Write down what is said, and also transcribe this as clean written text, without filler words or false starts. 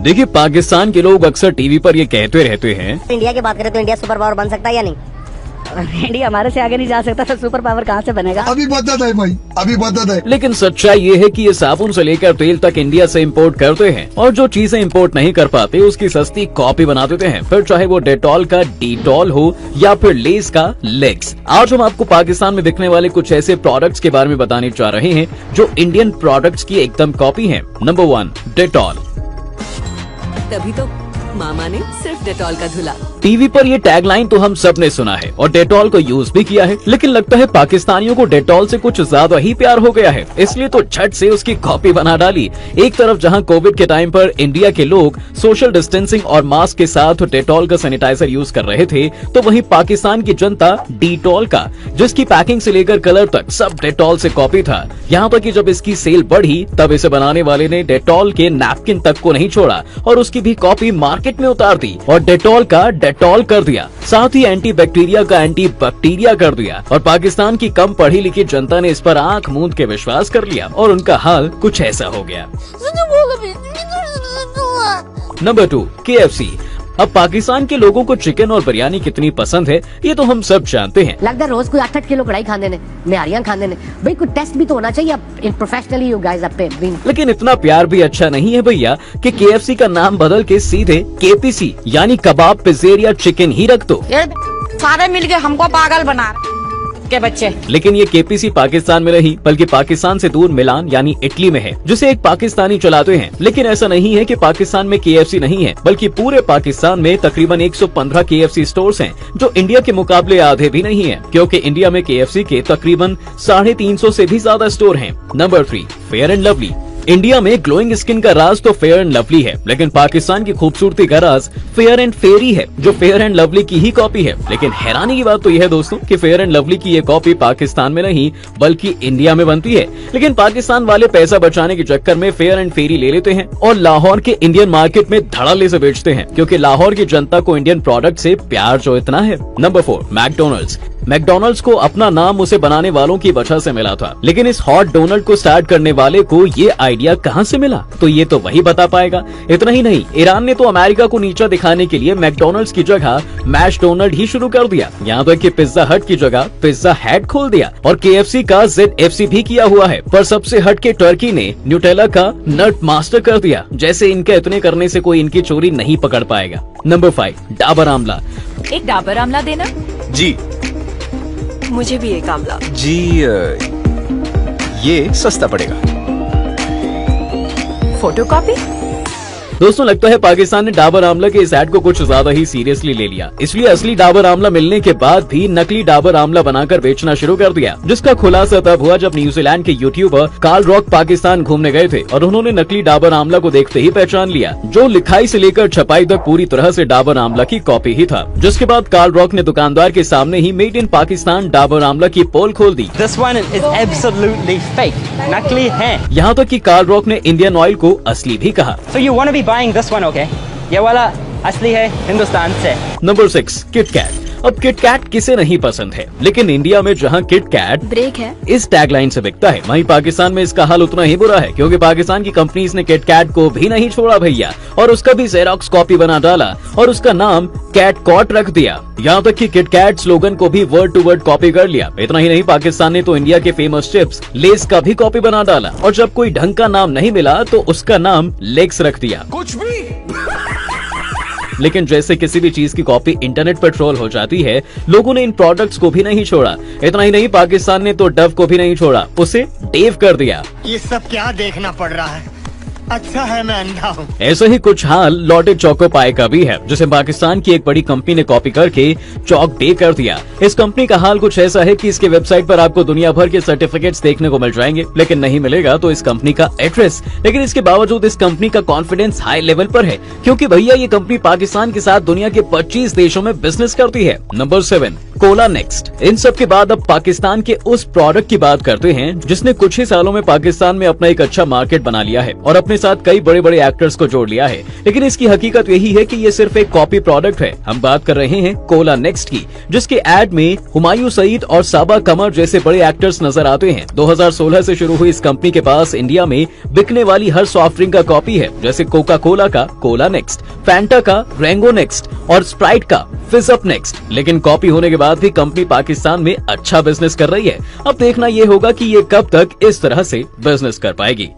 देखिए, पाकिस्तान के लोग अक्सर टीवी पर ये कहते रहते हैं, इंडिया की बात करें तो इंडिया सुपर पावर बन सकता है या नहीं? इंडिया हमारे से आगे नहीं जा सकता तो सुपर पावर कहाँ से बनेगा? अभी बदत है भाई, अभी बदत है। लेकिन सच्चाई ये है कि ये साबुन से लेकर तेल तक इंडिया से इंपोर्ट करते हैं और जो चीजें इंपोर्ट नहीं कर पाते उसकी सस्ती कॉपी बना देते हैं, फिर चाहे वो डेटॉल का डीटॉल हो या फिर लेस का लेग्स। आज हम आपको पाकिस्तान में बिकने वाले कुछ ऐसे प्रोडक्ट्स के बारे में बताने जा रहे हैं जो इंडियन प्रोडक्ट्स की एकदम कॉपी है। Number 1, Dettol. तभी तो मामा ने सिर्फ डेटॉल का धुला। टीवी पर ये टैगलाइन तो हम सब ने सुना है और डेटॉल को यूज भी किया है, लेकिन लगता है पाकिस्तानियों को डेटॉल से कुछ ज्यादा ही प्यार हो गया है, इसलिए तो झट से उसकी कॉपी बना डाली। एक तरफ जहां कोविड के टाइम पर इंडिया के लोग सोशल डिस्टेंसिंग और मास्क के साथ डेटॉल का सैनिटाइजर यूज कर रहे थे, तो वहीं पाकिस्तान की जनता डीटॉल का, जिसकी पैकिंग से लेकर कलर तक सब डेटॉल से कॉपी था। यहाँ तक कि जब इसकी सेल बढ़ी तब इसे बनाने वाले ने डेटॉल के नैपकिन तक को नहीं छोड़ा और उसकी भी कॉपी मार्केट में उतार दी और डेटॉल का डेटॉल कर दिया, साथ ही एंटी बैक्टीरिया का एंटी बैक्टीरिया कर दिया। और पाकिस्तान की कम पढ़ी लिखी जनता ने इस पर आंख मूंद के विश्वास कर लिया और उनका हाल कुछ ऐसा हो गया। Number 2, KFC। अब पाकिस्तान के लोगों को चिकन और बिरयानी कितनी पसंद है ये तो हम सब जानते हैं। लगता है रोज कोई 8-8 किलो कढ़ाई खाने ने, निहारियां खाने ने। भाई कोई टेस्ट भी तो होना चाहिए। इन प्रोफेशनली यू गाइस अप। लेकिन इतना प्यार भी अच्छा नहीं है भैया कि KFC का नाम बदल के सीधे KPC यानी कबाब पिज़्ज़ेरिया चिकन ही रख दो। सारे मिलके हमको पागल बना के बच्चे। लेकिन ये KPC पाकिस्तान में नहीं बल्कि पाकिस्तान से दूर मिलान यानी इटली में है, जिसे एक पाकिस्तानी चलाते हैं। लेकिन ऐसा नहीं है कि पाकिस्तान में KFC नहीं है, बल्कि पूरे पाकिस्तान में तकरीबन 115 KFC स्टोर्स हैं, जो इंडिया के मुकाबले आधे भी नहीं है, क्योंकि इंडिया में KFC के तकरीबन 350 से भी ज्यादा स्टोर हैं। Number 3, fair and lovely. India में ग्लोइंग स्किन का राज तो फेयर एंड लवली है, लेकिन पाकिस्तान की खूबसूरती का राज फेयर एंड फेरी है, जो फेयर एंड लवली की ही कॉपी है। लेकिन हैरानी की बात तो यह है दोस्तों कि फेयर एंड लवली की ये कॉपी पाकिस्तान में नहीं बल्कि इंडिया में बनती है। लेकिन पाकिस्तान वाले पैसा बचाने के चक्कर में फेयर एंड फेरी ले लेते हैं और लाहौर के इंडियन मार्केट में धड़ल्ले से बेचते हैं, क्योंकि लाहौर की जनता को इंडियन प्रोडक्ट से प्यार जो इतना है। Number 4, McDonald's. मैकडोनल्ड्स को अपना नाम उसे बनाने वालों की वजह से मिला था, लेकिन इस हॉट डोनल्ड को स्टार्ट करने वाले को ये आइडिया कहां से मिला तो ये तो वही बता पाएगा। इतना ही नहीं, ईरान ने तो अमेरिका को नीचा दिखाने के लिए मैकडोनल्ड्स की जगह मैश डोनल्ड ही शुरू कर दिया। यहाँ तक कि पिज्जा हट की जगह पिज्जा हैट खोल दिया और KFC का ZFC भी किया हुआ है। पर सबसे हटके टर्की ने न्यूटेला का नट मास्टर कर दिया। जैसे इनके इतने करने से कोई इनकी चोरी नहीं पकड़ पाएगा। नंबर 5, डाबर आमला। एक डाबर आमला देना जी। मुझे भी एक आमला जी। ये सस्ता पड़ेगा। फोटोकॉपी। दोस्तों, लगता है पाकिस्तान ने डाबर आमला के इस ऐड को कुछ ज्यादा ही सीरियसली ले लिया, इसलिए असली डाबर आमला मिलने के बाद भी नकली डाबर आमला बनाकर बेचना शुरू कर दिया, जिसका खुलासा तब हुआ जब न्यूजीलैंड के यूट्यूबर कार्ल रॉक पाकिस्तान घूमने गए थे और उन्होंने नकली डाबर आमला को देखते ही पहचान लिया, जो लिखाई से लेकर छपाई तक पूरी तरह से डाबर आमला की कॉपी ही था। जिसके बाद कार्ल रॉक ने दुकानदार के सामने he made in Pakistan Dabur Amla की पोल खोल दी। This one is absolutely fake, नकली है। यहाँ तक कि कार्ल रॉक ने इंडियन ऑयल को असली भी कहा। So you want to be buying this one, okay? ये वाला असली है हिंदुस्तान से। Number 6, KitKat. अब किटकैट किसे नहीं पसंद है, लेकिन इंडिया में जहां किटकैट ब्रेक है इस टैगलाइन से बिकता है, वहीं पाकिस्तान में इसका हाल उतना ही बुरा है, क्योंकि पाकिस्तान की कंपनीज ने किटकैट को भी नहीं छोड़ा भैया और उसका भी जेरोक्स कॉपी बना डाला और उसका नाम कैट कॉट रख दिया। यहाँ तक कि किटकैट स्लोगन को भी वर्ड टू वर्ड कॉपी कर लिया। इतना ही नहीं, पाकिस्तान ने तो इंडिया के फेमस चिप्स लेस का भी कॉपी बना डाला और जब कोई ढंग का नाम नहीं मिला तो उसका नाम लेग्स रख दिया। कुछ भी। लेकिन जैसे किसी भी चीज की कॉपी इंटरनेट पर ट्रोल हो जाती है, लोगों ने इन प्रोडक्ट्स को भी नहीं छोड़ा। इतना ही नहीं, पाकिस्तान ने तो डव को भी नहीं छोड़ा, उसे डेव कर दिया। ये सब क्या देखना पड़ रहा है? अच्छा है मैं अंधा हूँ। ऐसा ही कुछ हाल लॉटे चोको पाई का भी है, जिसे पाकिस्तान की एक बड़ी कंपनी ने कॉपी करके चौक डे कर दिया। इस कंपनी का हाल कुछ ऐसा है कि इसके वेबसाइट पर आपको दुनिया भर के सर्टिफिकेट्स देखने को मिल जाएंगे, लेकिन नहीं मिलेगा तो इस कंपनी का एड्रेस। लेकिन इसके बावजूद इस कंपनी का कॉन्फिडेंस हाई लेवल पर है, क्योंकि भैया ये कंपनी पाकिस्तान के साथ दुनिया के 25 देशों में बिजनेस करती है। Number 7, Cola next. इन सब के बाद अब पाकिस्तान के उस प्रोडक्ट की बात करते हैं जिसने कुछ ही सालों में पाकिस्तान में अपना एक अच्छा मार्केट बना लिया है और अपने साथ कई बड़े बड़े एक्टर्स को जोड़ लिया है। लेकिन इसकी हकीकत यही है कि ये सिर्फ एक कॉपी प्रोडक्ट है। हम बात कर रहे हैं कोला नेक्स्ट की, जिसके एड में हुमायूं सईद और साबा कमर जैसे बड़े एक्टर्स नजर आते हैं। 2016 से शुरू हुई इस कंपनी के पास इंडिया में बिकने वाली हर सॉफ्ट ड्रिंक का कॉपी है, जैसे कोका कोला का कोला नेक्स्ट, फैंटा का रेंगो नेक्स्ट और स्प्राइट का फिज अप नेक्स्ट। लेकिन कॉपी होने के बाद भी कंपनी पाकिस्तान में अच्छा बिजनेस कर रही है। अब देखना ये होगा कि ये कब तक इस तरह से बिजनेस कर पाएगी।